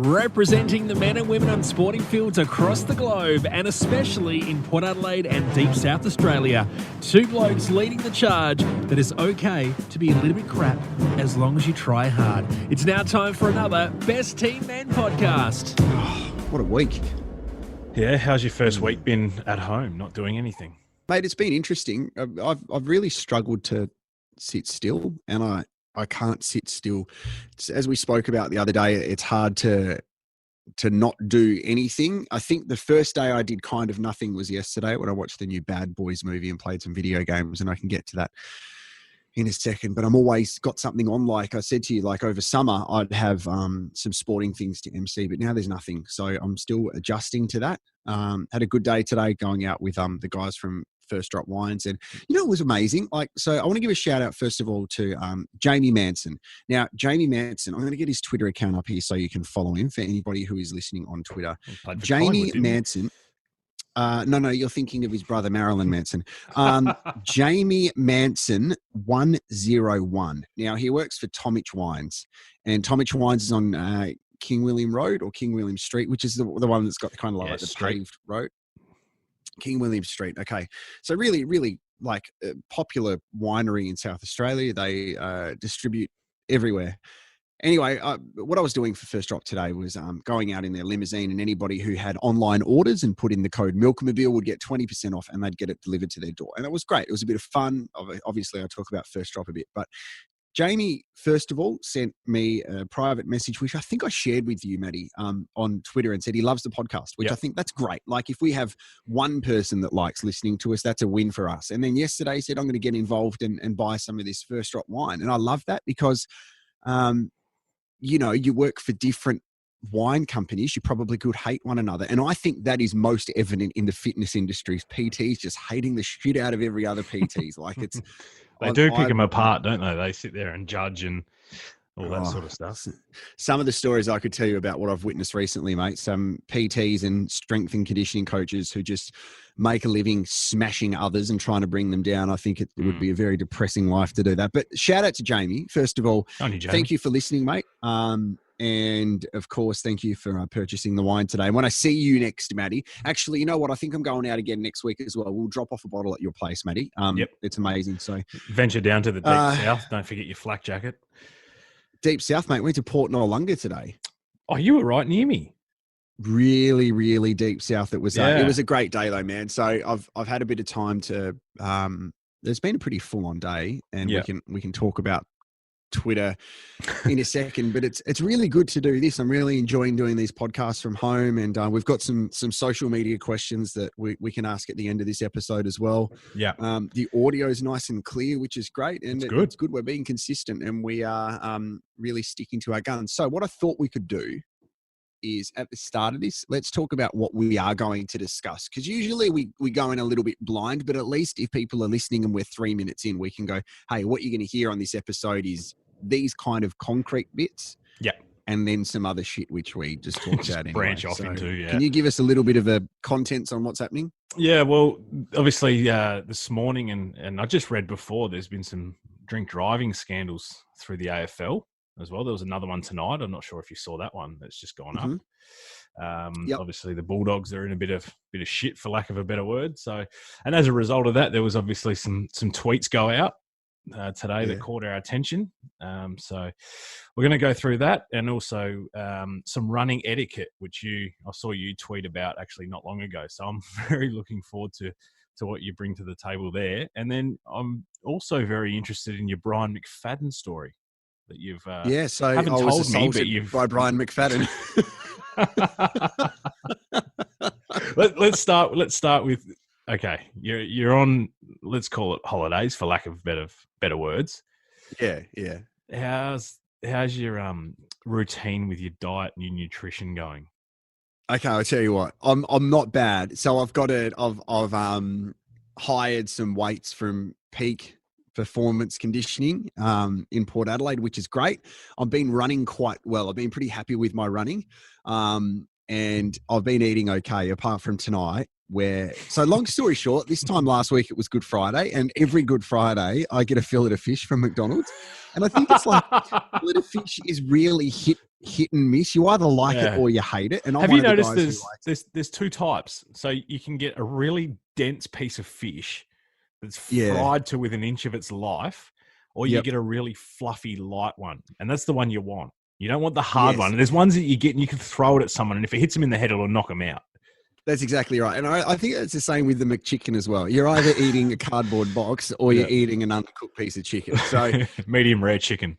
Representing the men and women on sporting fields across the globe, and especially in Port Adelaide and deep South Australia. Two blokes leading the charge that it's okay to be a little bit crap as long as you try hard. It's now time for another Best Team Men podcast. What a week. Yeah, how's your first week been at home, not doing anything? Mate, it's been interesting. I've really struggled to sit still, and I can't sit still. As we spoke about the other day, it's hard to not do anything. I think the first day I did kind of nothing was yesterday when I watched the new Bad Boys movie and played some video games, and I can get to that in a second. But I'm always got something on. Like I said to you, like over summer, I'd have some sporting things to MC, but now there's nothing. So I'm still adjusting to that. Had a good day today going out with the guys from First Drop Wines, and it was amazing. So I want to give a shout out first of all to Jamie Manson. Now, Jamie Manson, I'm going to get his Twitter account up here so you can follow him for anybody who is listening on Twitter. Jamie Manson. No, you're thinking of his brother Marilyn Manson. Jamie Manson 101. Now he works for Tomich Wines, and Tomich Wines is on King William Road or King William Street, which is the one that's got the kind of like the paved road. King William Street. Okay. So really, really like a popular winery in South Australia. They distribute everywhere. Anyway, what I was doing for First Drop today was going out in their limousine, and anybody who had online orders and put in the code Milkmobile would get 20% off, and they'd get it delivered to their door. And that was great. It was a bit of fun. Obviously, I talk about First Drop a bit, but Jamie, first of all, sent me a private message, which I think I shared with you, Maddie, on Twitter, and said he loves the podcast, which I think that's great. Like if we have one person that likes listening to us, that's a win for us. And then yesterday he said, I'm going to get involved and buy some of this First Drop wine. And I love that because, you work for different wine companies. You probably could hate one another. And I think that is most evident in the fitness industries. PTs just hating the shit out of every other PTs. Like it's... They do pick them apart, don't they? They sit there and judge and all that sort of stuff. Some of the stories I could tell you about what I've witnessed recently, mate, some PTs and strength and conditioning coaches who just make a living smashing others and trying to bring them down. I think it would be a very depressing life to do that. But shout out to Jamie. First of all, thank you for listening, mate. And of course, thank you for purchasing the wine today. And when I see you next, Maddie, actually, you know what? I think I'm going out again next week as well. We'll drop off a bottle at your place, Maddie. Yep. It's amazing. So venture down to the deep south. Don't forget your flak jacket. Deep south, mate. Went to Port Noarlunga today. Oh, you were right near me. Really, really deep south. It was a great day though, man. So I've had a bit of time to. There's been a pretty full on day, and we can talk about Twitter in a second, but it's really good to do this. I'm really enjoying doing these podcasts from home, and we've got some social media questions that we can ask at the end of this episode as well. Yeah. The audio is nice and clear, which is great, and it's good. We're being consistent, and we are really sticking to our guns. So what I thought we could do is at the start of this, let's talk about what we are going to discuss, because usually we go in a little bit blind, but at least if people are listening and we're 3 minutes in, we can go, hey, what you're going to hear on this episode is these kind of concrete bits. Yeah. And then some other shit, which we just talked about anyway. Branch off into, yeah. Can you give us a little bit of a contents on what's happening? Yeah, well, obviously this morning, and I just read before, there's been some drink driving scandals through the AFL as well. There was another one tonight. I'm not sure if you saw that one. That's just gone up. Obviously the Bulldogs are in a bit of shit, for lack of a better word. So, and as a result of that, there was obviously some tweets go out today that caught our attention. So we're going to go through that, and also some running etiquette, which I saw you tweet about actually not long ago. So I'm very looking forward to what you bring to the table there. And then I'm also very interested in your Bryan Mcfadden story that you've so haven't I was told me, but you've by Bryan Mcfadden. Let's start with, okay, you're on, let's call it holidays for lack of better words. Yeah. How's your routine with your diet and your nutrition going? Okay, I'll tell you what. I'm not bad. So I've hired some weights from Peak Performance Conditioning in Port Adelaide, which is great. I've been running quite well. I've been pretty happy with my running. And I've been eating okay, apart from tonight, so long story short, this time last week it was Good Friday, and every Good Friday I get a fillet of fish from McDonald's. And I think it's like fillet of fish is really hit hit and miss. You either like it Yeah. or you hate it. And I'm Have one you of the noticed guys who likes there's two types? So you can get a really dense piece of fish that's Yeah. fried to within an inch of its life, or you Yep. get a really fluffy light one, and that's the one you want. You don't want the hard Yes. one. And there's ones that you get and you can throw it at someone, and if it hits them in the head, it'll knock them out. That's exactly right. And I think it's the same with the McChicken as well. You're either eating a cardboard box or you're eating an undercooked piece of chicken. So medium rare chicken.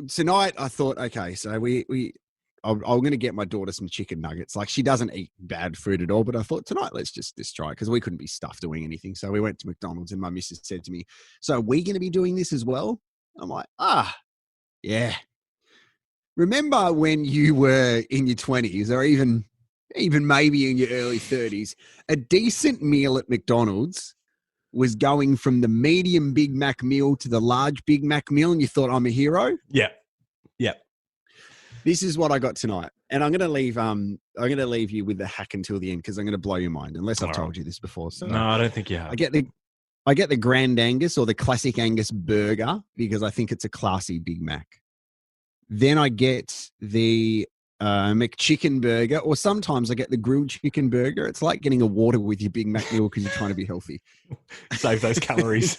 Tonight I thought, okay, so I'm going to get my daughter some chicken nuggets. Like, she doesn't eat bad food at all, but I thought tonight let's just try it, because we couldn't be stuffed doing anything. So we went to McDonald's, and my missus said to me, "So are we going to be doing this as well?" I'm like, yeah. Remember when you were in your 20s, or even maybe in your early 30s, a decent meal at McDonald's was going from the medium Big Mac meal to the large Big Mac meal, and you thought, I'm a hero? Yeah. This is what I got tonight. And I'm going to leave you with the hack until the end, because I'm going to blow your mind, unless I've told you this before. So no, I don't think you have. I get the Grand Angus, or the Classic Angus burger, because I think it's a classy Big Mac. Then I get the McChicken burger, or sometimes I get the grilled chicken burger. It's like getting a water with your Big Mac meal because you're trying to be healthy. Save those calories.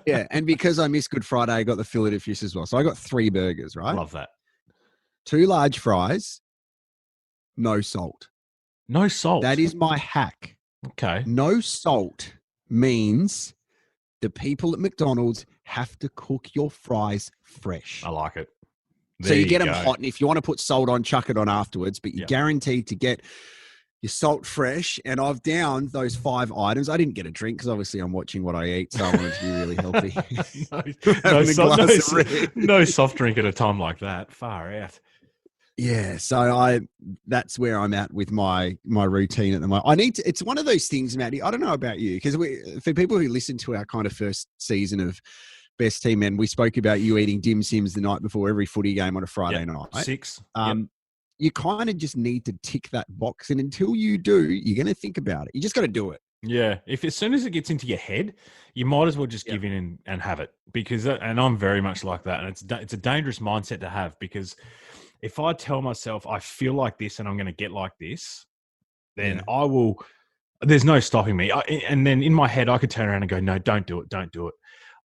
Yeah, and because I missed Good Friday, I got the fillet of fish as well. So I got 3 burgers, right? Love that. 2 large fries, no salt. No salt. That is my hack. Okay. No salt means the people at McDonald's have to cook your fries fresh. I like it. So you get them hot, and if you want to put salt on, chuck it on afterwards, but you're guaranteed to get your salt fresh. And I've downed those 5 items. I didn't get a drink because obviously I'm watching what I eat, so I wanted to be really healthy. no soft drink at a time like that. Far out. Yeah, so that's where I'm at with my routine at the moment. It's one of those things, Matty. I don't know about you, because for people who listen to our kind of first season of Best Team Men, we spoke about you eating dim sims the night before every footy game on a Friday night. 6. You kind of just need to tick that box, and until you do, you're going to think about it. You just got to do it. Yeah, if as soon as it gets into your head, you might as well just give in and have it, because and I'm very much like that, and it's a dangerous mindset to have, because if I tell myself I feel like this and I'm going to get like this, then I will. There's no stopping me. And then in my head, I could turn around and go, "No, don't do it, don't do it."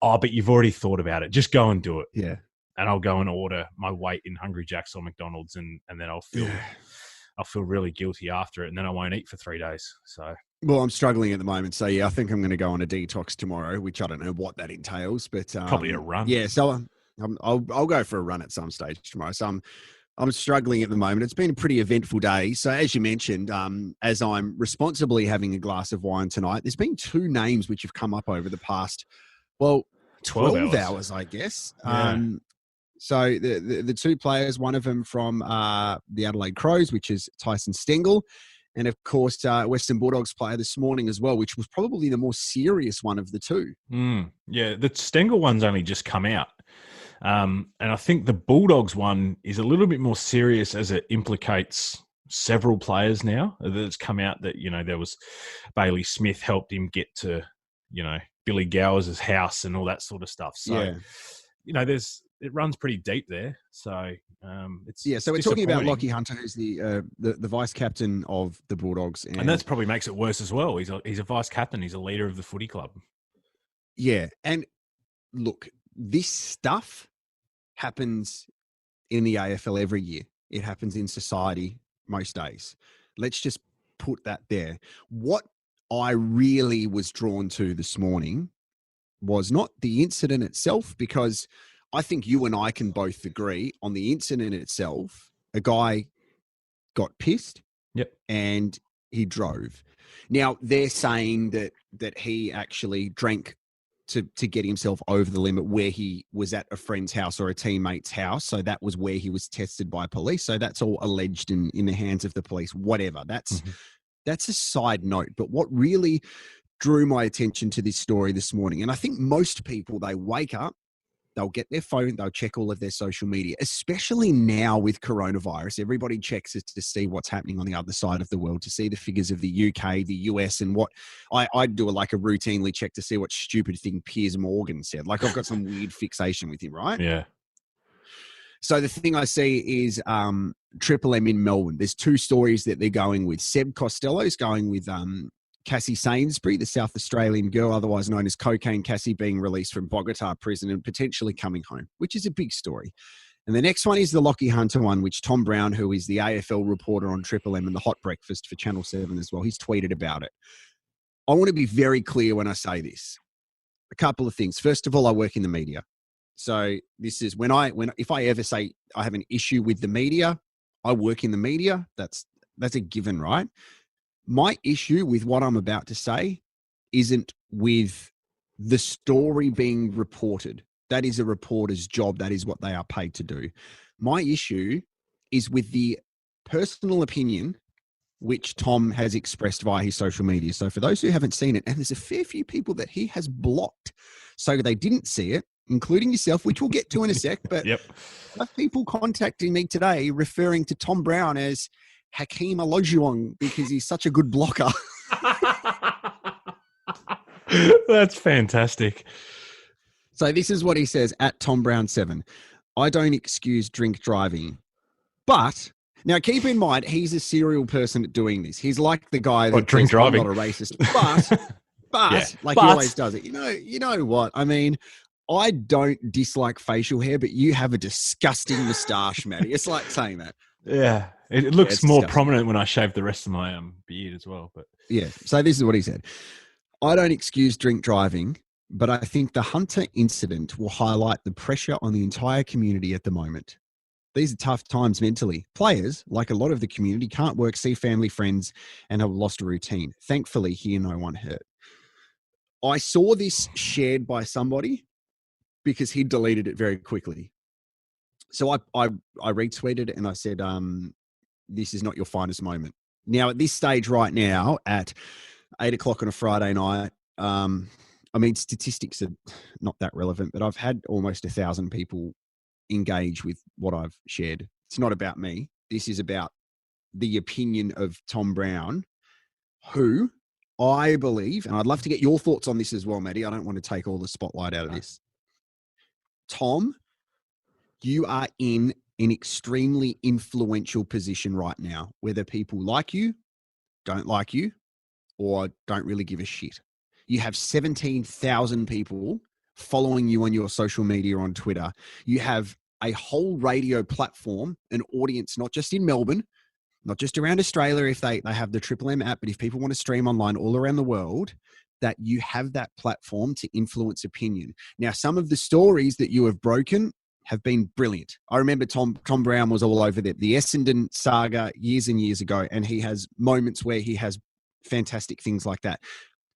Oh, but you've already thought about it. Just go and do it. Yeah. And I'll go and order my weight in Hungry Jack's or McDonald's, and then I'll feel really guilty after it, and then I won't eat for 3 days. So. Well, I'm struggling at the moment. So, I think I'm going to go on a detox tomorrow, which I don't know what that entails, but probably a run. Yeah. So I'll go for a run at some stage tomorrow. So I'm struggling at the moment. It's been a pretty eventful day. So as you mentioned, as I'm responsibly having a glass of wine tonight, there's been 2 names which have come up over the past, 12 hours, I guess. Yeah. So the 2 players, one of them from the Adelaide Crows, which is Tyson Stengel, and of course Western Bulldogs player this morning as well, which was probably the more serious one of the 2. Yeah, the Stengel one's only just come out. And I think the Bulldogs one is a little bit more serious, as it implicates several players now. It's come out that, there was Bailey Smith helped him get to, Billy Gowers' house and all that sort of stuff. So, it runs pretty deep there. So, So we're talking about Lockie Hunter, who's the vice captain of the Bulldogs. And that's probably makes it worse as well. He's a vice captain. He's a leader of the footy club. Yeah. And look, this stuff happens in the AFL every year. It happens in society most days. Let's just put that there. What I really was drawn to this morning was not the incident itself, because I think you and I can both agree on the incident itself. A guy got pissed. Yep. And he drove. Now, they're saying that he actually drank to get himself over the limit where he was at a friend's house or a teammate's house. So that was where he was tested by police. So that's all alleged in the hands of the police, whatever. That's a side note. But what really drew my attention to this story this morning, and I think most people, they wake up, they'll get their phone, they'll check all of their social media, especially now with coronavirus. Everybody checks it to see what's happening on the other side of the world, to see the figures of the UK, the US, and what I do a routinely check to see what stupid thing Piers Morgan said. Like, I've got some weird fixation with him, right? Yeah. So the thing I see is Triple M in Melbourne. There's two stories that they're going with. Seb Costello's going with Cassie Sainsbury, the South Australian girl, otherwise known as Cocaine Cassie, being released from Bogota prison and potentially coming home, which is a big story. And the next one is the Lockie Hunter one, which Tom Browne, who is the AFL reporter on Triple M and the Hot Breakfast for Channel 7 as well, he's tweeted about it. I want to be very clear when I say this. A couple of things. First of all, I work in the media. So this is if I ever say I have an issue with the media, I work in the media. That's a given, right? My issue with what I'm about to say isn't with the story being reported. That is a reporter's job. That is what they are paid to do. My issue is with the personal opinion which Tom has expressed via his social media. So for those who haven't seen it, and there's a fair few people that he has blocked so they didn't see it, including yourself, which we'll get to in a sec, but Yep. I have people contacting me today referring to Tom Browne as Hakeem Olajuwon because he's such a good blocker. That's fantastic. So this is what he says at Tom Browne 7. I don't excuse drink driving, but now keep in mind he's a serial person at doing this. He's like the guy that drink driving. I'm not a racist, but Yeah, he always does it. You know what? I mean, I don't dislike facial hair, but you have a disgusting moustache, Matty. It's like saying that. Yeah, it looks more disgusting. prominent when I shave the rest of my beard as well. But yeah, so this is what he said. I don't excuse drink driving, but I think the Hunter incident will highlight the pressure on the entire community at the moment. These are tough times mentally. Players, like a lot of the community, can't work, see family, friends, and have lost a routine. Thankfully, here, no one hurt. I saw this shared by somebody because he deleted it very quickly. So I retweeted it and I said, this is not your finest moment. Now, at this stage right now, at 8 o'clock on a Friday night, I mean, statistics are not that relevant, but I've had almost 1,000 people engage with what I've shared. It's not about me. This is about the opinion of Tom Browne, who I believe, and I'd love to get your thoughts on this as well, Maddie. I don't want to take all the spotlight out of this. Tom, you are in an extremely influential position right now, whether people like you, don't like you, or don't really give a shit. You have 17,000 people following you on your social media on Twitter. You have a whole radio platform, an audience, not just in Melbourne, not just around Australia if they have the Triple M app, but if people want to stream online all around the world, that you have that platform to influence opinion. Now, some of the stories that you have broken have been brilliant. I remember Tom Browne was all over the Essendon saga years and years ago, and he has moments where he has fantastic things like that.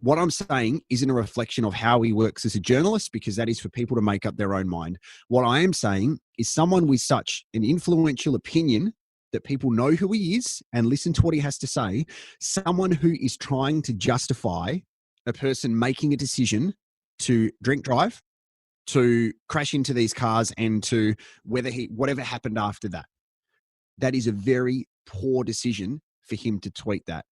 What I'm saying isn't a reflection of how he works as a journalist, because that is for people to make up their own mind. What I am saying is someone with such an influential opinion that people know who he is and listen to what he has to say, someone who is trying to justify a person making a decision to drink drive, to crash into these cars, and to whatever happened after that. That is a very poor decision for him to tweet that.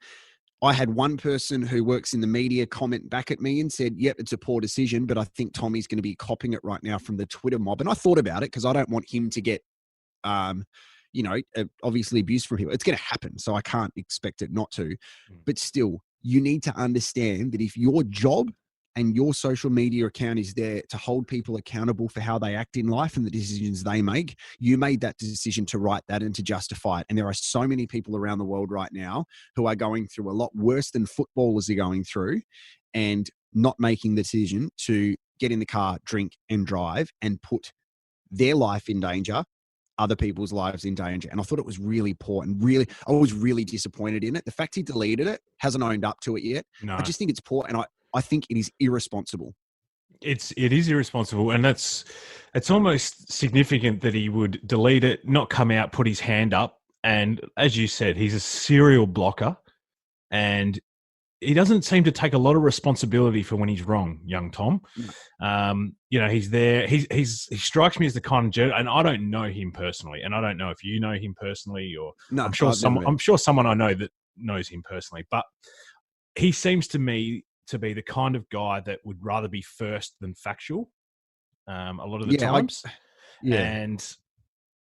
I had one person who works in the media comment back at me and said, yep, it's a poor decision, but I think Tommy's going to be copping it right now from the Twitter mob. And I thought about it because I don't want him to get, obviously abuse from people. It's going to happen, so I can't expect it not to. But still, you need to understand that if your job and your social media account is there to hold people accountable for how they act in life and the decisions they make, you made that decision to write that and to justify it. And there are so many people around the world right now who are going through a lot worse than footballers are going through and not making the decision to get in the car, drink and drive and put their life in danger, other people's lives in danger. And I thought it was really poor and I was really disappointed in it. The fact he deleted it, hasn't owned up to it yet. No. I just think it's poor, and I think it is irresponsible. It is irresponsible, and it's almost significant that he would delete it, not come out, put his hand up, and as you said, he's a serial blocker, and he doesn't seem to take a lot of responsibility for when he's wrong, young Tom. He's there. He strikes me as the kind of journalist, and I don't know him personally, and I don't know if you know him personally, or no, I'm sure someone I know that knows him personally, but he seems to me to be the kind of guy that would rather be first than factual a lot of the times. And,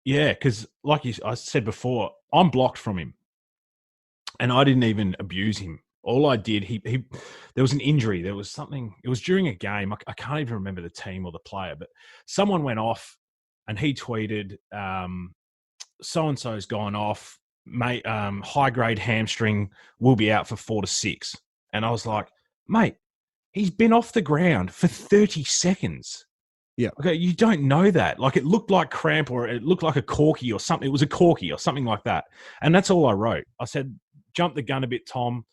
Yeah, because I said before, I'm blocked from him, and I didn't even abuse him. All I did, there was an injury. There was something. It was during a game. I can't even remember the team or the player, but someone went off, and he tweeted, "So and so's gone off. Mate, high grade hamstring will be out for 4 to 6." And I was like, "Mate, he's been off the ground for 30 seconds." Yeah. Okay, you don't know that. Like, it looked like cramp, or it looked like a corky or something. It was a corky or something like that. And that's all I wrote. I said, "Jump the gun a bit, Tom.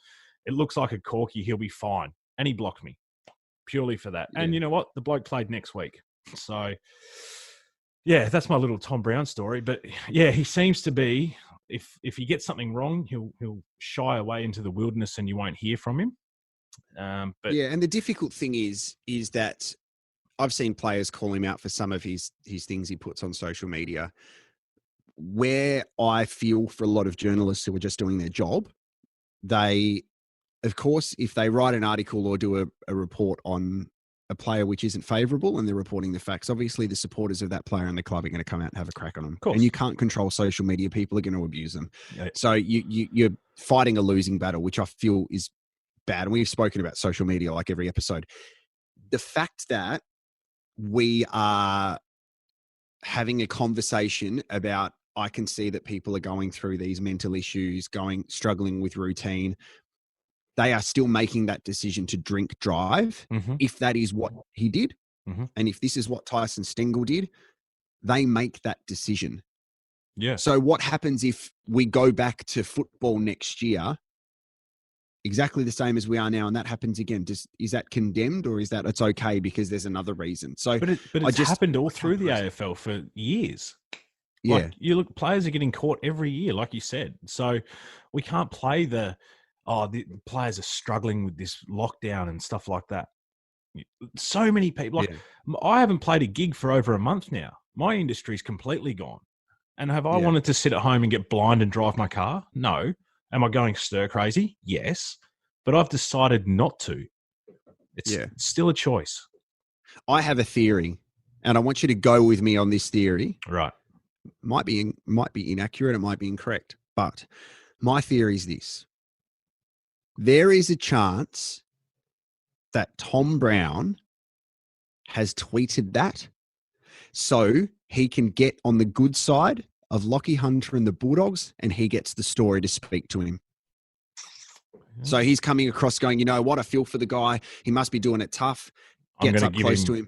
It looks like a corky. He'll be fine." And he blocked me purely for that. Yeah. And you know what? The bloke played next week. So, yeah, that's my little Tom Browne story. But yeah, he seems to be, if he gets something wrong, he'll shy away into the wilderness and you won't hear from him. But yeah, and the difficult thing is that I've seen players call him out for some of his things he puts on social media. Where I feel for a lot of journalists who are just doing their job, they, of course, if they write an article or do a report on a player which isn't favourable and they're reporting the facts, obviously the supporters of that player and the club are going to come out and have a crack on them. And you can't control social media. People are going to abuse them. Yeah. So you're fighting a losing battle, which I feel is bad. And we've spoken about social media like every episode. The fact that we are having a conversation about, I can see that people are going through these mental issues, struggling with routine. They are still making that decision to drink drive. Mm-hmm. If that is what he did, mm-hmm. and if this is what Tyson Stengel did, they make that decision. Yeah. So what happens if we go back to football next year, exactly the same as we are now, and that happens again? Is that condemned, or is that it's okay because there's another reason? So, but it's happened all through the AFL for years. Yeah, like, you look, players are getting caught every year, like you said. So we can't play the players are struggling with this lockdown and stuff like that. So many people, I haven't played a gig for over a month now. My industry's completely gone. And have I wanted to sit at home and get blind and drive my car? No. Am I going stir crazy? Yes. But I've decided not to. It's still a choice. I have a theory, and I want you to go with me on this theory. Right. Might be inaccurate. It might be incorrect. But my theory is this. There is a chance that Tom Browne has tweeted that so he can get on the good side of Lockie Hunter and the Bulldogs, and he gets the story to speak to him. So he's coming across going, you know what? I feel for the guy. He must be doing it tough. Gets up close to him.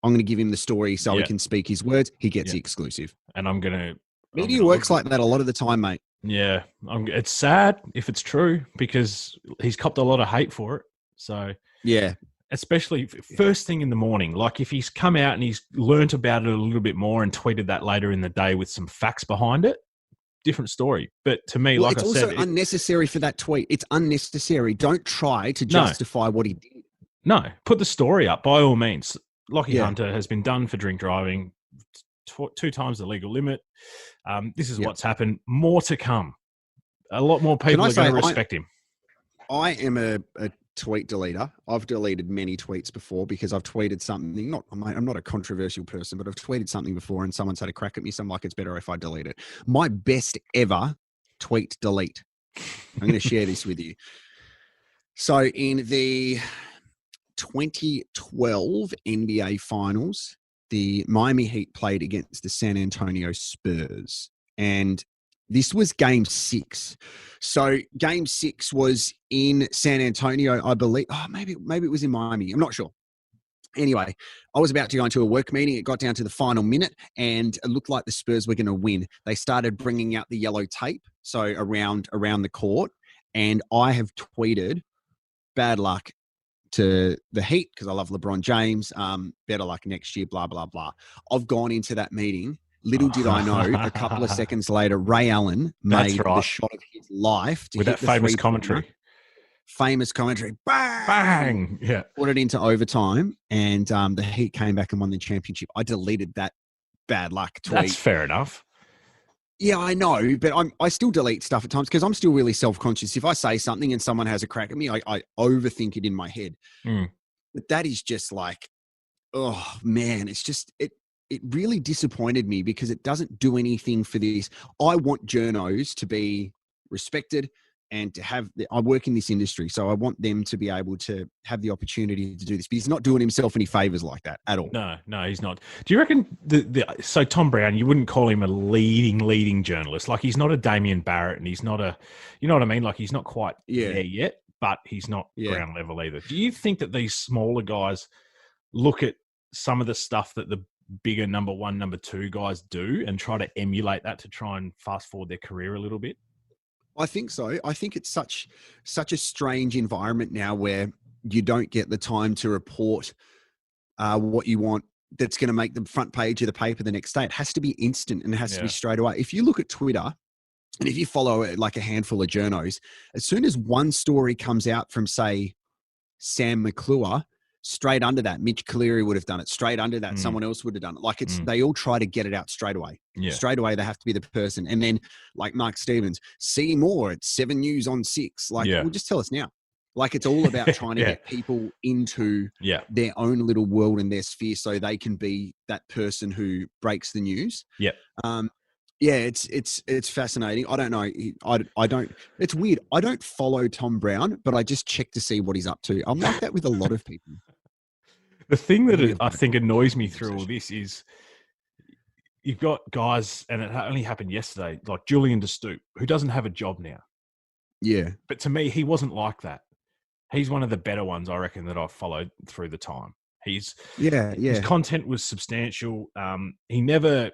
I'm going to give him the story so he can speak his words. He gets the exclusive. And I'm going to... Media works like that a lot of the time, mate. Yeah. It's sad if it's true because he's copped a lot of hate for it. So... Yeah. Especially first thing in the morning. Like, if he's come out and he's learnt about it a little bit more and tweeted that later in the day with some facts behind it, different story. But to me, like I said... It's also unnecessary for that tweet. It's unnecessary. Don't try to justify what he did. No. Put the story up, by all means. Lockie Hunter has been done for drink driving, 2 times the legal limit. This is what's happened. More to come. A lot more people are going to respect him. I am a tweet deleter. I've deleted many tweets before because I've tweeted something. I'm not a controversial person, but I've tweeted something before and someone's had a crack at me. So I'm like, it's better if I delete it. My best ever tweet delete. I'm going to share this with you. So in the 2012 NBA Finals, the Miami Heat played against the San Antonio Spurs, and this was game 6. So game 6 was in San Antonio, I believe. Oh, maybe it was in Miami. I'm not sure. Anyway, I was about to go into a work meeting. It got down to the final minute, and it looked like the Spurs were going to win. They started bringing out the yellow tape, so around the court, and I have tweeted, bad luck to the Heat because I love LeBron James. Better luck next year, blah, blah, blah. I've gone into that meeting. Little did I know, a couple of seconds later, Ray Allen made the shot of his life. With that famous commentary. Famous commentary. Bang! Bang! Yeah. Put it into overtime, and the Heat came back and won the championship. I deleted that bad luck tweet. That's fair enough. Yeah, I know, but I still delete stuff at times because I'm still really self-conscious. If I say something and someone has a crack at me, I overthink it in my head. But that is just like, oh, man, it's just... it really disappointed me because it doesn't do anything for this. I want journos to be respected and to have, I work in this industry, so I want them to be able to have the opportunity to do this. But he's not doing himself any favors like that at all. No, he's not. Do you reckon so Tom Browne, you wouldn't call him a leading journalist? Like, he's not a Damien Barrett, and he's not a, you know what I mean? Like, he's not quite there yet, but he's not ground level either. Do you think that these smaller guys look at some of the stuff that the bigger number one, number two guys do and try to emulate that to try and fast forward their career a little bit? I think so. I think it's such a strange environment now where you don't get the time to report what you want that's going to make the front page of the paper the next day. It has to be instant and it has to be straight away. If you look at Twitter and if you follow like a handful of journos, as soon as one story comes out from, say, Sam McClure, straight under that, Mitch Cleary would have done it. Straight under that, someone else would have done it. Like they all try to get it out straight away. Yeah. Straight away, they have to be the person. And then, like Mark Stevens, see more at 7 News on 6. Like, well, just tell us now. Like, it's all about trying to get people into their own little world and their sphere so they can be that person who breaks the news. Yeah. It's fascinating. I don't know. I don't. It's weird. I don't follow Tom Browne, but I just check to see what he's up to. I'm like that with a lot of people. The thing that I think annoys me through all this is you've got guys, and it only happened yesterday, like Julian De Stoop, who doesn't have a job now. Yeah. But to me, he wasn't like that. He's one of the better ones, I reckon, that I've followed through the time. His content was substantial. He never,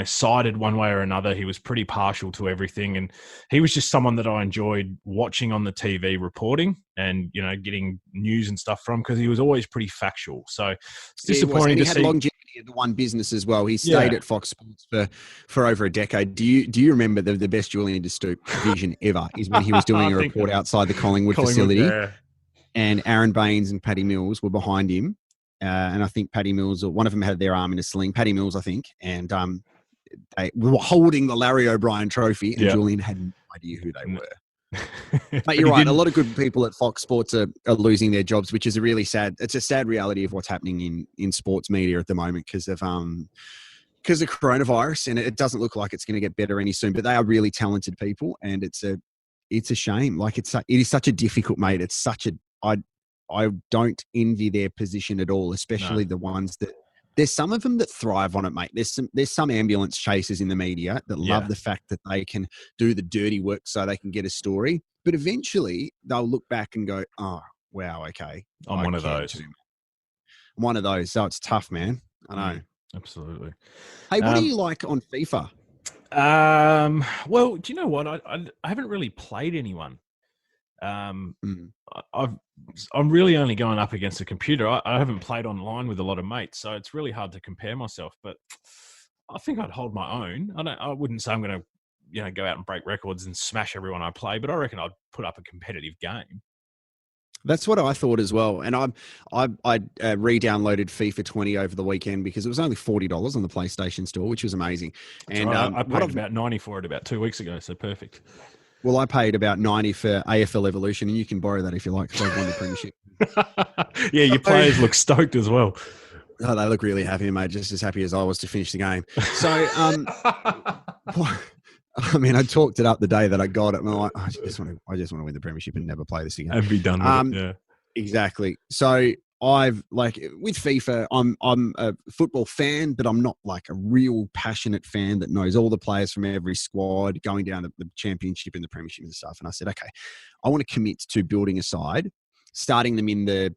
sided one way or another. He was pretty partial to everything. And he was just someone that I enjoyed watching on the TV reporting and, getting news and stuff from, because he was always pretty factual. So it's disappointing to see. He had longevity at the one business as well. He stayed at Fox Sports for over a decade. Do you remember the best Julian De Stoop vision ever is when he was doing a report outside the Collingwood facility and Aaron Baines and Paddy Mills were behind him. And I think Paddy Mills, or one of them had their arm in a sling, Paddy Mills, I think, and they were holding the Larry O'Brien trophy, and Julian had no idea who they were. But you're right. A lot of good people at Fox Sports are losing their jobs, which is it's a sad reality of what's happening in sports media at the moment because of coronavirus, and it doesn't look like it's going to get better any soon. But they are really talented people, and it's a shame. Like it is such a difficult, mate. It's such I don't envy their position at all, especially the ones that there's some of them that thrive on it, mate. There's some ambulance chasers in the media that love the fact that they can do the dirty work so they can get a story. But eventually they'll look back and go, oh, wow, okay. I'm one of those. I'm one of those. So it's tough, man. I know. Absolutely. Hey, what do you like on FIFA? Well, do you know what? I haven't really played anyone. I'm really only going up against a computer. I haven't played online with a lot of mates, so it's really hard to compare myself. But I think I'd hold my own. I wouldn't say I'm going to, go out and break records and smash everyone I play, but I reckon I'd put up a competitive game. That's what I thought as well. And I re-downloaded FIFA 20 over the weekend because it was only $40 on the PlayStation Store, which was amazing. That's and right. I paid about $90 for it about 2 weeks ago, so perfect. Well, I paid about $90 for AFL Evolution, and you can borrow that if you like, because I've won the premiership. Yeah, your players look stoked as well. Oh, they look really happy, mate, just as happy as I was to finish the game. So, I mean, I talked it up the day that I got it, and I'm like, I just want to win the premiership and never play this again. And be done with it, yeah. Exactly. So I've with FIFA, I'm a football fan, but I'm not like a real passionate fan that knows all the players from every squad going down to the championship and the premiership and stuff. And I said, okay, I want to commit to building a side, starting them in the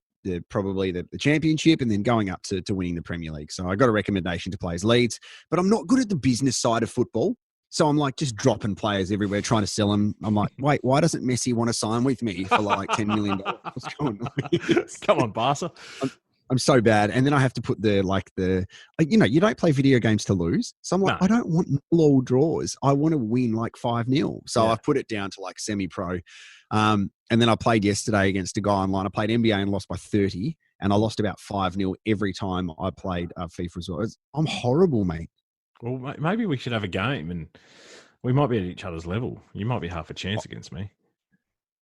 championship and then going up to winning the Premier League. So I got a recommendation to play as Leeds, but I'm not good at the business side of football. So I'm like just dropping players everywhere, trying to sell them. I'm like, wait, why doesn't Messi want to sign with me for like $10 million? What's going on? Come on, Barca. I'm so bad. And then I have to put you don't play video games to lose. So I'm like, I don't want all draws. I want to win like 5-0. So I put it down to like semi-pro. And then I played yesterday against a guy online. I played NBA and lost by 30. And I lost about 5-0 every time I played FIFA as well. I'm horrible, mate. Well, maybe we should have a game and we might be at each other's level. You might be half a chance against me.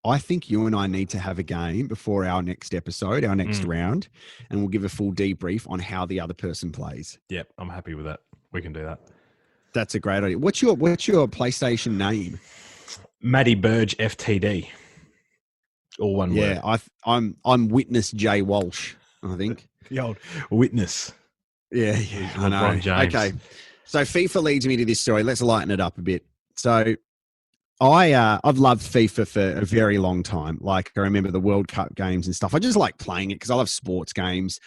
I think you and I need to have a game before our next episode, our next round, and we'll give a full debrief on how the other person plays. Yep, I'm happy with that. We can do that. That's a great idea. What's your PlayStation name? Matty Burge FTD. All one word. Yeah, I'm Witness J Walsh, I think. The old Witness. Yeah, I know. LeBron James. Okay, so FIFA leads me to this story. Let's lighten it up a bit. So I've loved FIFA for a very long time. Like, I remember the World Cup games and stuff. I just like playing it because I love sports games.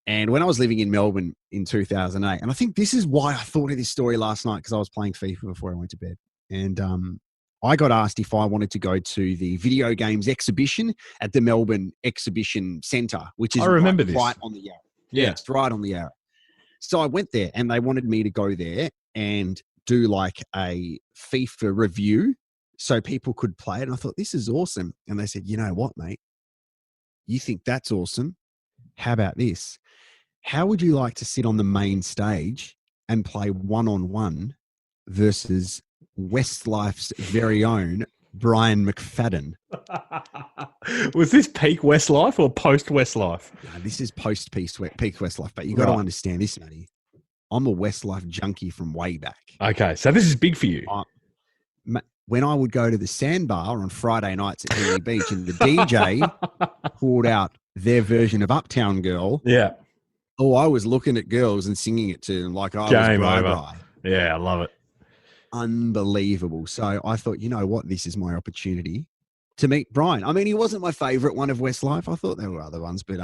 And when I was living in Melbourne in 2008, and I think this is why I thought of this story last night, because I was playing FIFA before I went to bed. And I got asked if I wanted to go to the video games exhibition at the Melbourne Exhibition Centre, which is I remember right on the Yarra. Yeah, it's right on the Yarra. So I went there, and they wanted me to go there and do like a FIFA review so people could play it. And I thought, this is awesome. And they said, you know what, mate? You think that's awesome? How about this? How would you like to sit on the main stage and play one-on-one versus Westlife's very own Bryan Mcfadden? Was this peak Westlife or post Westlife? No, this is post-peak Westlife, but you got to understand this, Matty. I'm a Westlife junkie from way back. Okay, so this is big for you. When I would go to the sandbar on Friday nights at Henley Beach and the DJ pulled out their version of Uptown Girl. Yeah. Oh, I was looking at girls and singing it to them like I Game was over. Yeah, I love it. Unbelievable. So I thought, you know what? This is my opportunity to meet Bryan. I mean, he wasn't my favorite one of Westlife. I thought there were other ones, but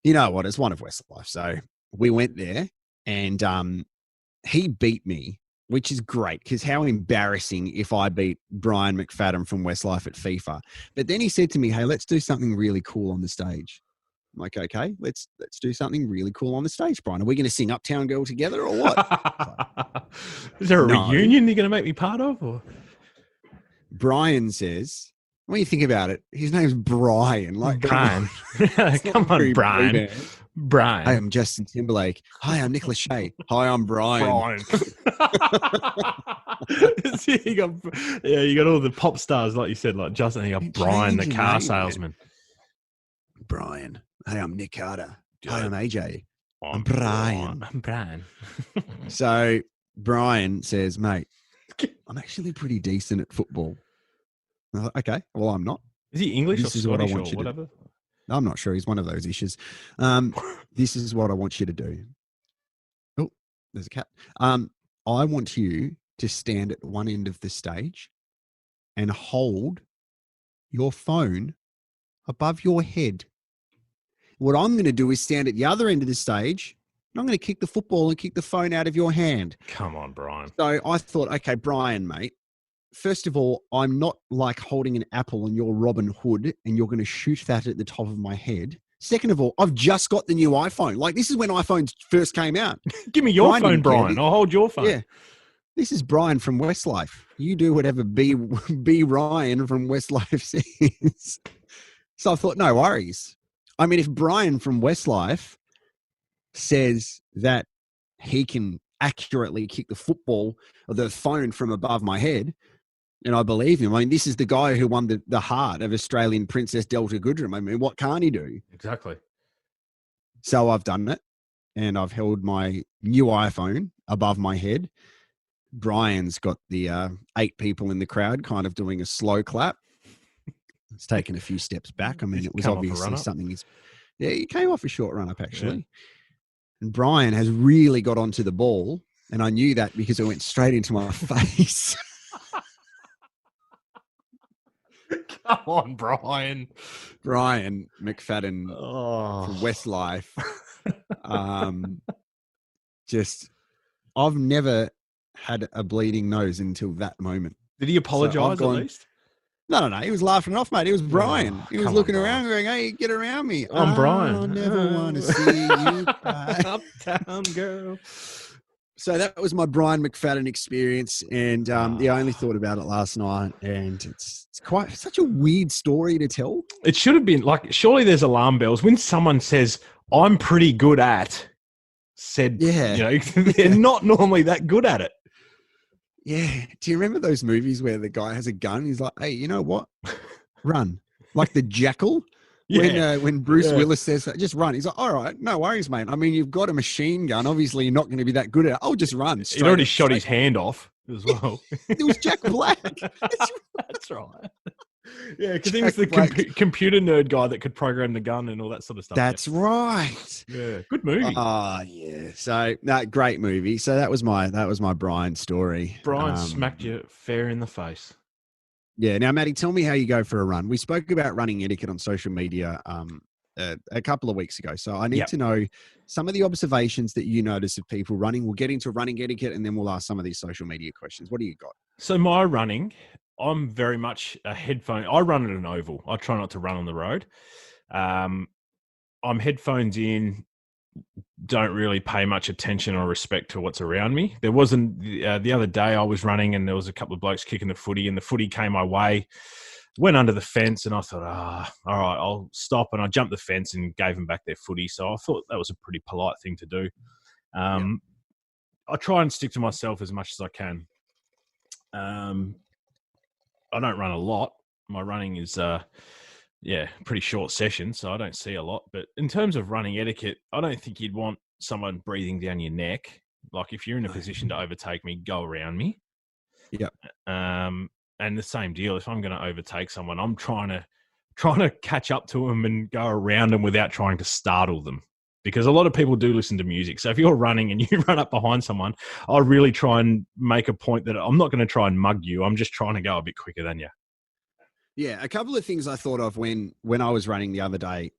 you know what? It's one of Westlife. So we went there and he beat me, which is great because how embarrassing if I beat Bryan Mcfadden from Westlife at FIFA. But then he said to me, hey, let's do something really cool on the stage. I'm like, okay, let's do something really cool on the stage, Bryan. Are we going to sing Uptown Girl together or what? Is there a reunion you're going to make me part of? Or? Bryan says, when you think about it, his name's Bryan. Like Bryan. Come on, Bryan. Bryan. Hi, I'm Justin Timberlake. Hi, I'm Nick Lachey. Hi, I'm Bryan. you got all the pop stars, like you said, like Justin. You got Bryan, the car salesman. Bryan. Hey, I'm Nick Carter. Hi, I'm AJ. I'm Bryan. I'm Bryan. So Bryan says, mate, I'm actually pretty decent at football. I thought, okay, well, I'm not. Is he English this or is what I Scottish want or you whatever? To, I'm not sure. He's one of those issues. This is what I want you to do. Oh, there's a cat. I want you to stand at one end of the stage and hold your phone above your head. What I'm going to do is stand at the other end of the stage, and I'm going to kick the football and kick the phone out of your hand. Come on, Bryan. So I thought, okay, Bryan, mate, first of all, I'm not like holding an apple and you're Robin Hood and you're going to shoot that at the top of my head. Second of all, I've just got the new iPhone. Like, this is when iPhones first came out. Give me your phone, Bryan. I'll hold your phone. Yeah. This is Bryan from Westlife. You do whatever B Ryan from Westlife says. So I thought, no worries. I mean, if Bryan from Westlife says that he can accurately kick the football or the phone from above my head, and I believe him. I mean, this is the guy who won the heart of Australian Princess Delta Goodrem. I mean, what can't he do? Exactly. So I've done it, and I've held my new iPhone above my head. Bryan's got the 8 people in the crowd kind of doing a slow clap. It's taken a few steps back. I mean, it was obviously something. Yeah, he came off a short run up, actually. Yeah. And Bryan has really got onto the ball, and I knew that because it went straight into my face. Come on, Bryan. Bryan Mcfadden from Westlife. I've never had a bleeding nose until that moment. Did he apologise at least? No. He was laughing it off, mate. It was Bryan. He was looking around going, hey, get around me. I'm Bryan. I never want to see you cry. Uptown Girl. So that was my Bryan Mcfadden experience. And I only thought about it last night. And it's quite such a weird story to tell. It should have been like, surely there's alarm bells. When someone says, I'm pretty good at, they're not normally that good at it. Yeah. Do you remember those movies where the guy has a gun? He's like, hey, you know what? Run. Like the Jackal. Yeah. When Bruce Yeah. Willis says that, just run. He's like, all right, no worries, mate. I mean, you've got a machine gun. Obviously, you're not going to be that good at it. I'll just run. He'd already Straight, shot his straight. hand off as well. It was Jack Black. That's right. Yeah, because he was Jack the Black's- computer nerd guy that could program the gun and all that sort of stuff. That's right. Yeah, good movie. Oh yeah. So that great movie. So that was my Bryan story. Bryan smacked you fair in the face. Yeah. Now, Maddie, tell me how you go for a run. We spoke about running etiquette on social media a couple of weeks ago. So I need to know some of the observations that you notice of people running. We'll get into running etiquette and then we'll ask some of these social media questions. What do you got? So my running, I'm very much a headphone. I run at an oval. I try not to run on the road. I'm headphones in, don't really pay much attention or respect to what's around me. There wasn't the other day I was running and there was a couple of blokes kicking the footy and the footy came my way, went under the fence and I thought, all right, I'll stop. And I jumped the fence and gave them back their footy. So I thought that was a pretty polite thing to do. I try and stick to myself as much as I can. I don't run a lot. My running is, pretty short sessions, so I don't see a lot. But in terms of running etiquette, I don't think you'd want someone breathing down your neck. Like if you're in a position to overtake me, go around me. Yeah. And the same deal. If I'm going to overtake someone, I'm trying to catch up to them and go around them without trying to startle them. Because a lot of people do listen to music. So if you're running and you run up behind someone, I'll really try and make a point that I'm not going to try and mug you. I'm just trying to go a bit quicker than you. Yeah, a couple of things I thought of when I was running the other day.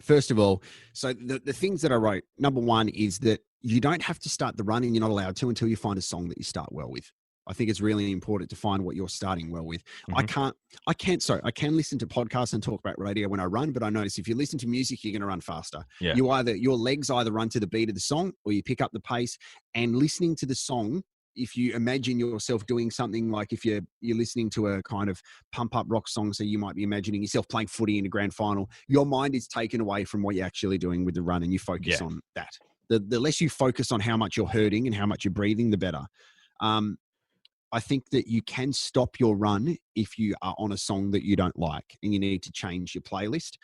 First of all, so the things that I wrote, number one is that you don't have to start the run and you're not allowed to until you find a song that you start well with. I think it's really important to find what you're starting well with. Mm-hmm. I can listen to podcasts and talk about radio when I run, but I notice if you listen to music, you're going to run faster. Yeah. Your legs either run to the beat of the song or you pick up the pace, and listening to the song. If you imagine yourself doing something like if you're listening to a kind of pump up rock song, so you might be imagining yourself playing footy in a grand final, your mind is taken away from what you're actually doing with the run and you focus on that. The less you focus on how much you're hurting and how much you're breathing, the better. I think that you can stop your run if you are on a song that you don't like and you need to change your playlist.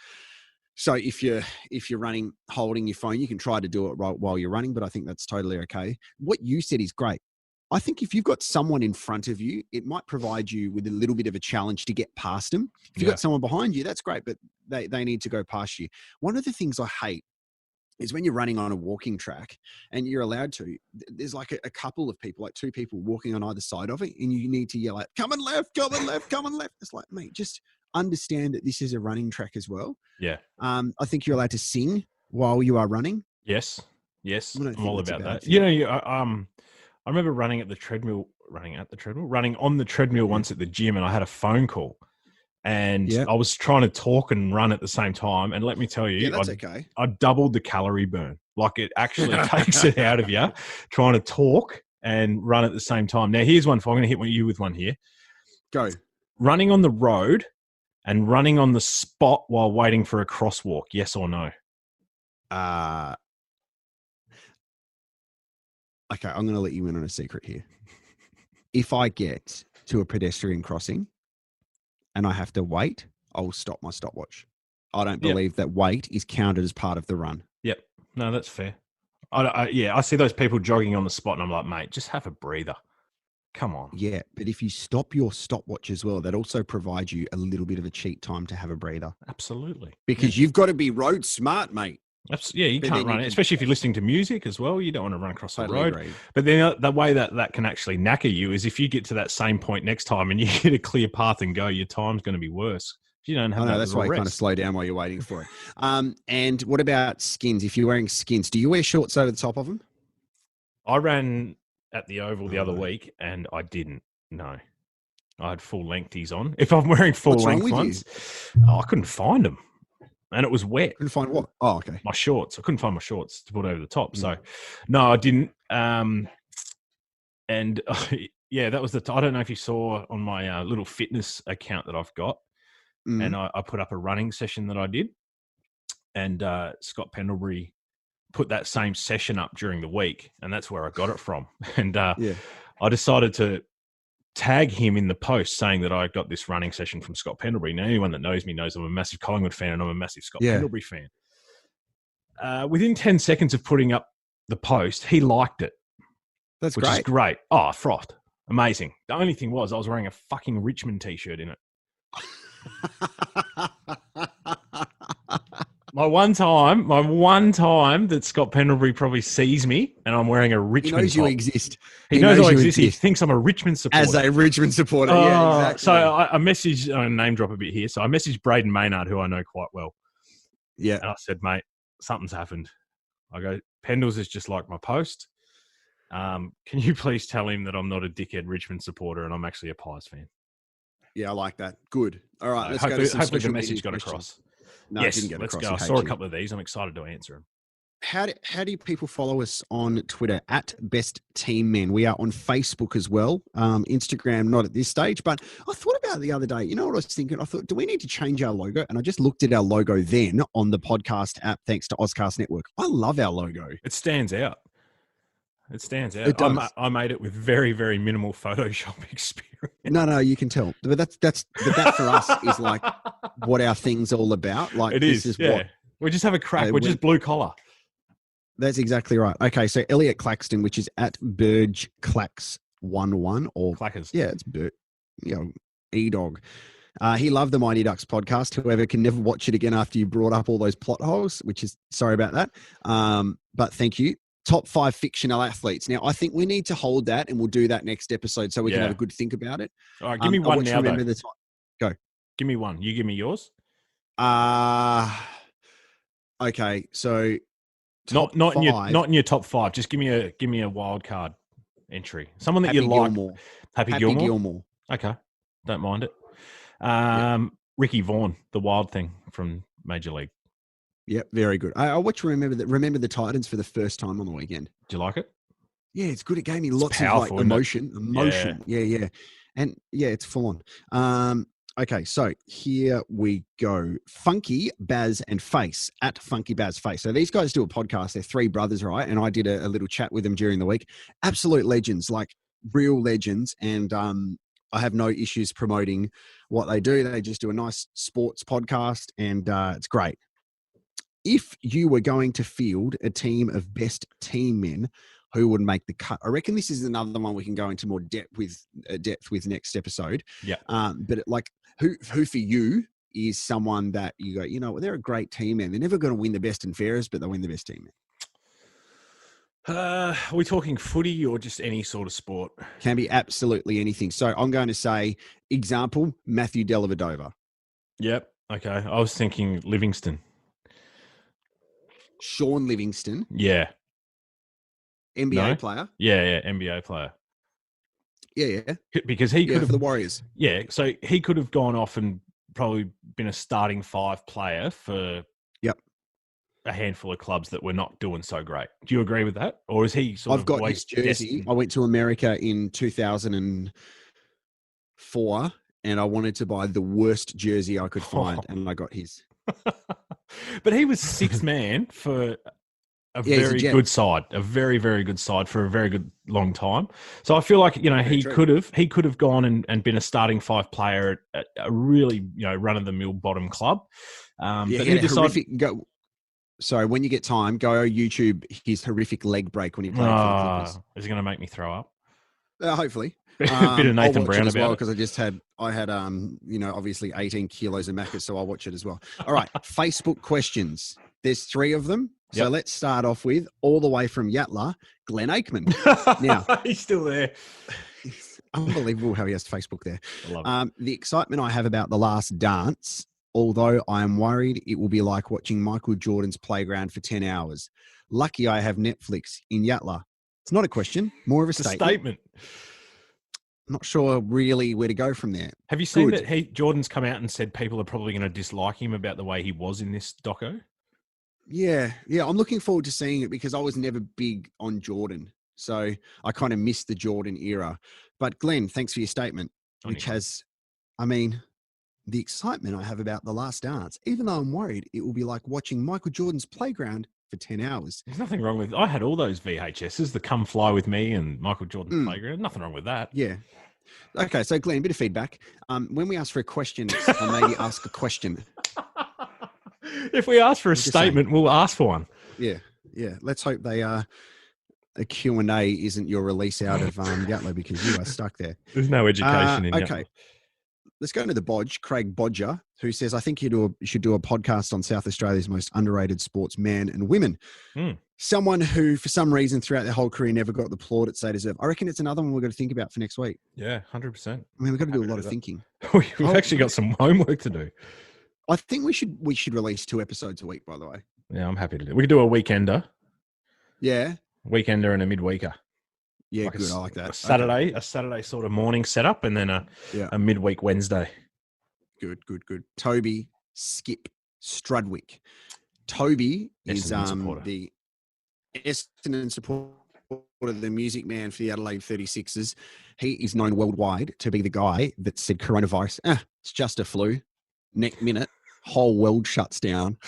So if you're running, holding your phone, you can try to do it right while you're running, but I think that's totally okay. What you said is great. I think if you've got someone in front of you, it might provide you with a little bit of a challenge to get past them. If you've got someone behind you, that's great, but they need to go past you. One of the things I hate is when you're running on a walking track and you're allowed to, there's like a couple of people, like two people walking on either side of it, and you need to yell out, come and left, come and left, come and left. It's like, mate, just understand that this is a running track as well. Yeah. I think you're allowed to sing while you are running. Yes. I'm all about that. Thing. I remember running on the treadmill once at the gym, and I had a phone call. And I was trying to talk and run at the same time. And let me tell you, I doubled the calorie burn. Like it actually takes it out of you trying to talk and run at the same time. Now, here's one. I'm going to hit you with one here. Go. Running on the road and running on the spot while waiting for a crosswalk. Yes or no? Okay, I'm going to let you in on a secret here. If I get to a pedestrian crossing and I have to wait, I'll stop my stopwatch. I don't believe that wait is counted as part of the run. Yep. No, that's fair. I see those people jogging on the spot and I'm like, mate, just have a breather. Come on. Yeah, but if you stop your stopwatch as well, that also provides you a little bit of a cheat time to have a breather. Absolutely. Because you've got to be road smart, mate. Yeah, you can't run it, especially if you're listening to music as well. You don't want to run across the road. Agreed. But then the way that can actually knacker you is if you get to that same point next time and you get a clear path and go, your time's going to be worse. You don't have that's why you kind of slow down while you're waiting for it. And what about skins? If you're wearing skins, do you wear shorts over the top of them? I ran at the Oval the other week and I didn't. No. I had full lengthies on. If I'm wearing full length ones, I couldn't find them. And it was wet. Couldn't find what? Oh, okay. My shorts. I couldn't find my shorts to put over the top. So, no, I didn't. And that was I don't know if you saw on my little fitness account that I've got. And I put up a running session that I did. And Scott Pendlebury put that same session up during the week. And that's where I got it from. And I decided to tag him in the post saying that I got this running session from Scott Pendlebury. Now, anyone that knows me knows I'm a massive Collingwood fan and I'm a massive Scott Pendlebury fan. Within 10 seconds of putting up the post, he liked it. That's which great. is great. Oh, frothed. Amazing. The only thing was I was wearing a fucking Richmond t-shirt in it. My one time that Scott Pendlebury probably sees me and I'm wearing a Richmond He knows top. you exist. He knows I exist. He thinks I'm a Richmond supporter. As a Richmond supporter, yeah, exactly. So I messaged, name drop a bit here. So I messaged Braden Maynard, who I know quite well. Yeah. And I said, mate, something's happened. I go, Pendles is just like my post. Can you please tell him that I'm not a dickhead Richmond supporter and I'm actually a Pies fan? Yeah, I like that. Good. All right, let's hopefully, go to some hopefully the social message media got questions. across. No, yes, it didn't get let's across. go. I saw a couple of these. I'm excited to answer them. How do people follow us on Twitter at Best Team Men? We are on Facebook as well. Instagram, not at this stage, but I thought about it the other day. You know what I was thinking? I thought, do we need to change our logo? And I just looked at our logo then on the podcast app, thanks to Ozcast Network. I love our logo. It stands out. It stands out. It does. I made it with very, very minimal Photoshop experience. No, you can tell. But that for us is like what our thing's all about. Like it this is what yeah. We just have a crack. We're just blue collar. That's exactly right. Okay, so Elliot Claxton, which is at Burge Clax11 or Clackers. Yeah, it's E-Dog. He loved the Mighty Ducks podcast. However, can never watch it again after you brought up all those plot holes, which is sorry about that. But thank you. Top 5 fictional athletes. Now, I think we need to hold that, and we'll do that next episode so we can have a good think about it. All right, give me one now. Remember the time. Go. Give me one. You give me yours. Okay, so not in your top 5. Just give me a wild card entry. Someone that Happy you like. Gilmore. Happy Gilmore. Okay, don't mind it. Ricky Vaughan, the wild thing from Major League. Yep, very good. I watched remember the Titans for the first time on the weekend. Do you like it? Yeah, it's good. It gave me lots powerful, of like emotion. Yeah. And yeah, it's full on. Okay, so here we go. Funky Baz and Face at Funky Baz Face. So these guys do a podcast. They're 3 brothers, right? And I did a little chat with them during the week. Absolute legends, like real legends. And I have no issues promoting what they do. They just do a nice sports podcast, and it's great. If you were going to field a team of best team men, who would make the cut? I reckon this is another one we can go into more depth with next episode. Yeah. But like, who for you is someone that you go, you know, they're a great team man. They're never going to win the best and fairest, but they win the best team man. Are we talking footy or just any sort of sport? Can be absolutely anything. So I'm going to say, example, Matthew Dellavedova. Yep. Okay. I was thinking Livingston. Sean Livingston. Yeah. NBA player. Yeah. NBA player. Yeah. Because he could have for the Warriors. Yeah. So he could have gone off and probably been a starting 5 player for a handful of clubs that were not doing so great. Do you agree with that? Or is he sort I've of got his jersey. destined? I went to America in 2004 and I wanted to buy the worst jersey I could find and I got his. But he was 6th man for a very good side, a very, very good side for a very good long time. So I feel like, you know, he could have gone and been a starting 5 player at a really, you know, run of the mill bottom club. But he decided. Sorry, when you get time, go YouTube his horrific leg break when he played for the Clippers. Is he going to make me throw up? Hopefully. Bit of Nathan Browne as well, about it. because I had you know, obviously 18 kilos of macas, so I'll watch it as well. All right, Facebook questions. There's 3 of them. So let's start off with, all the way from Yatla, Glenn Aikman. Now he's still there. It's unbelievable how he has Facebook there. I love it. The excitement I have about The Last Dance, although I am worried it will be like watching Michael Jordan's Playground for 10 hours. Lucky I have Netflix in Yatla. It's not a question, more of a statement. Not sure really where to go from there. Have you seen that Jordan's come out and said people are probably going to dislike him about the way he was in this doco? Yeah. I'm looking forward to seeing it because I was never big on Jordan. So I kind of missed the Jordan era. But Glenn, thanks for your statement, which has, I mean, the excitement I have about The Last Dance, even though I'm worried it will be like watching Michael Jordan's Playground for 10 hours. There's nothing wrong with I had all those VHSs, the Come Fly With Me and Michael Jordan's Playground. Nothing wrong with that. Yeah. Okay, so Glenn, a bit of feedback. When we ask for a question, or maybe ask a question. If we ask for a I'm just saying. statement, we'll ask for one. Yeah. Let's hope they are. A Q&A isn't your release out of Yatlow because you are stuck there. There's no education in Okay. Yatlow. Let's go to the Bodge, Craig Bodger, who says, I think you should do a podcast on South Australia's most underrated sports men and women. Someone who, for some reason, throughout their whole career, never got the plaudits they deserve. I reckon it's another one we're going to think about for next week. Yeah, 100%. I mean, we've got to do a lot of thinking. We've actually got some homework to do. I think we should release 2 episodes a week, by the way. Yeah, I'm happy to do it. We could do a weekender. Yeah. Weekender and a midweeker. Yeah, like good. I like that. A Saturday sort of morning setup and then a midweek Wednesday. Good. Toby Skip Strudwick. Toby is the Essendon supporter, the music man for the Adelaide 36ers. He is known worldwide to be the guy that said coronavirus, it's just a flu. Next minute, whole world shuts down.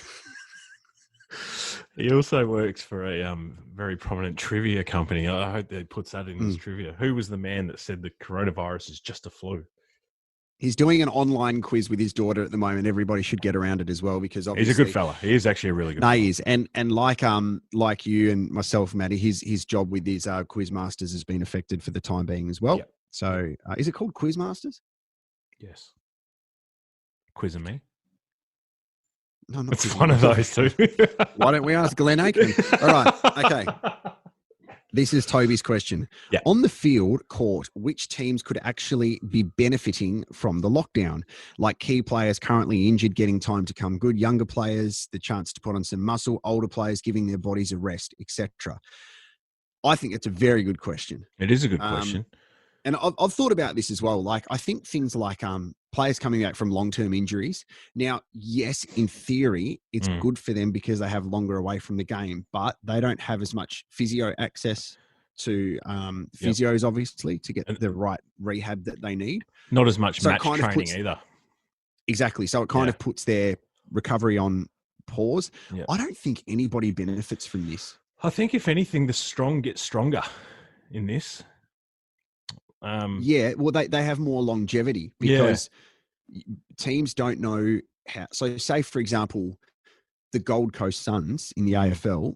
He also works for a very prominent trivia company. I hope that he puts that in his trivia. Who was the man that said the coronavirus is just a flu? He's doing an online quiz with his daughter at the moment. Everybody should get around it as well because obviously he's a good fella. He is actually a really good fella. He is. And like you and myself, Matty, his job with his Quizmasters has been affected for the time being as well. Yep. So is it called Quizmasters? Yes. Quiz and me. No, not it's one of those two. Why don't we ask Glenn Aikman? All right. Okay. This is Toby's question. Yeah. On the field court, which teams could actually be benefiting from the lockdown? Like key players currently injured getting time to come good, younger players the chance to put on some muscle, older players giving their bodies a rest, etc. I think it's a very good question. It is a good question. And I've thought about this as well. Like, I think things like players coming back from long-term injuries. Now, yes, in theory, it's good for them because they have longer away from the game, but they don't have as much physio access to physios, obviously, to get the right rehab that they need. Not as much match training either. Exactly. So it kind of puts their recovery on pause. Yep. I don't think anybody benefits from this. I think, if anything, the strong get stronger in this. Well, they have more longevity because teams don't know how. So, say for example, the Gold Coast Suns in the AFL,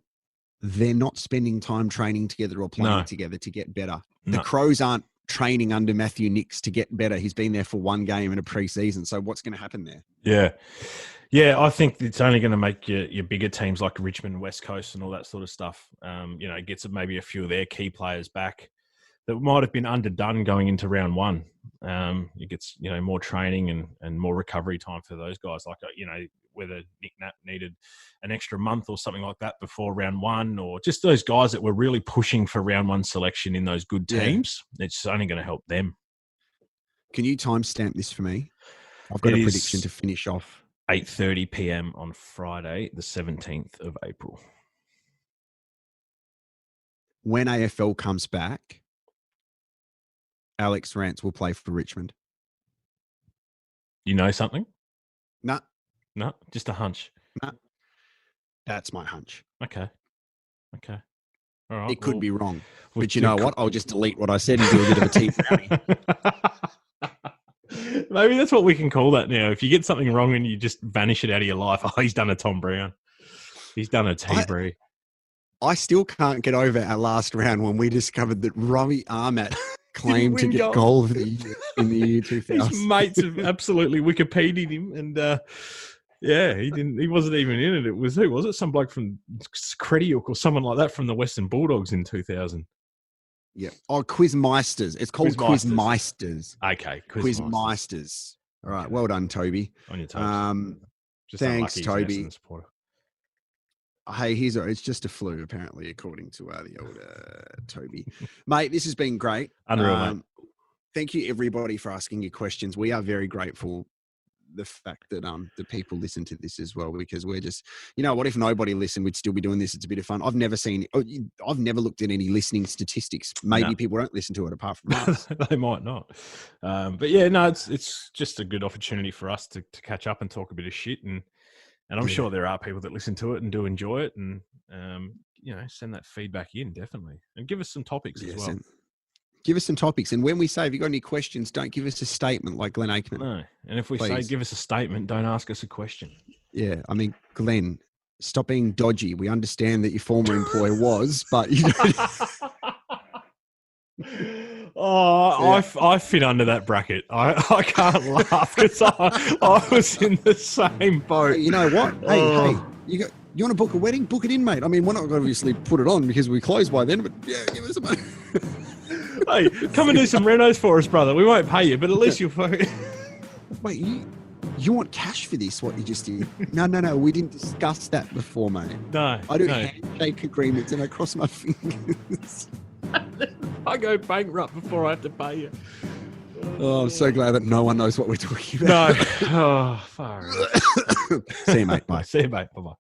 they're not spending time training together or playing together to get better. The Crows aren't training under Matthew Nicks to get better. He's been there for one game in a preseason. So, what's going to happen there? Yeah, I think it's only going to make your bigger teams like Richmond, West Coast, and all that sort of stuff. It gets maybe a few of their key players back that might have been underdone going into round one. It gets, more training and more recovery time for those guys. Like, whether Nick Nat needed an extra month or something like that before round one, or just those guys that were really pushing for round one selection in those good teams. It's only going to help them. Can you timestamp this for me? I've got a prediction to finish off. 8:30 p.m. on Friday, the 17th of April. When AFL comes back, Alex Rance will play for Richmond. You know something? No, just a hunch. No, that's my hunch. Okay. All right. It could be wrong, but you know what? I'll just delete what I said and do a bit of a tea brownie. Maybe that's what we can call that now. If you get something wrong and you just vanish it out of your life, he's done a Tom Browne. He's done a tea I still can't get over our last round when we discovered that Robbie Armat claimed to get goal of the year in the year 2000. His mates have absolutely Wikipedia'd him, and he didn't. He wasn't even in it. It was who was it? Some bloke from Crediuk or someone like that from the Western Bulldogs in 2000. Yeah. Oh, Quizmeisters. It's called Quizmeisters. Okay, Quizmeisters. All right. Well done, Toby. On your toes. Thanks, Toby. Hey, it's just a flu, apparently, according to the old Toby. Mate, this has been great. Unreal, mate. Thank you, everybody, for asking your questions. We are very grateful the fact that the people listen to this as well, because we're just, what if nobody listened, we'd still be doing this. It's a bit of fun. I've never looked at any listening statistics. Maybe people don't listen to it apart from us. They might not. But yeah, no, it's just a good opportunity for us to catch up and talk a bit of shit. And I'm sure there are people that listen to it and do enjoy it, and send that feedback in, definitely, and give us some topics as well. Give us some topics. And when we say, have you got any questions, don't give us a statement like Glenn Aikman. No. And if we say, Please. give us a statement, don't ask us a question. Yeah. I mean, Glenn, stop being dodgy. We understand that your former employer was, but you don't. I fit under that bracket. I can't laugh because I was in the same boat. Hey, you know what? Hey, you want to book a wedding? Book it in, mate. I mean, we're not going to obviously put it on because we close by then, but yeah, give us a money. Hey, come and do some renos for us, brother. We won't pay you, but at least you'll fucking... Wait, you want cash for this, what you just did? No, we didn't discuss that before, mate. No. I do handshake agreements and I cross my fingers. I go bankrupt before I have to pay you. Oh, I'm so glad that no one knows what we're talking about. No. Oh, far out. See you, mate. Bye. See you, mate. Bye-bye.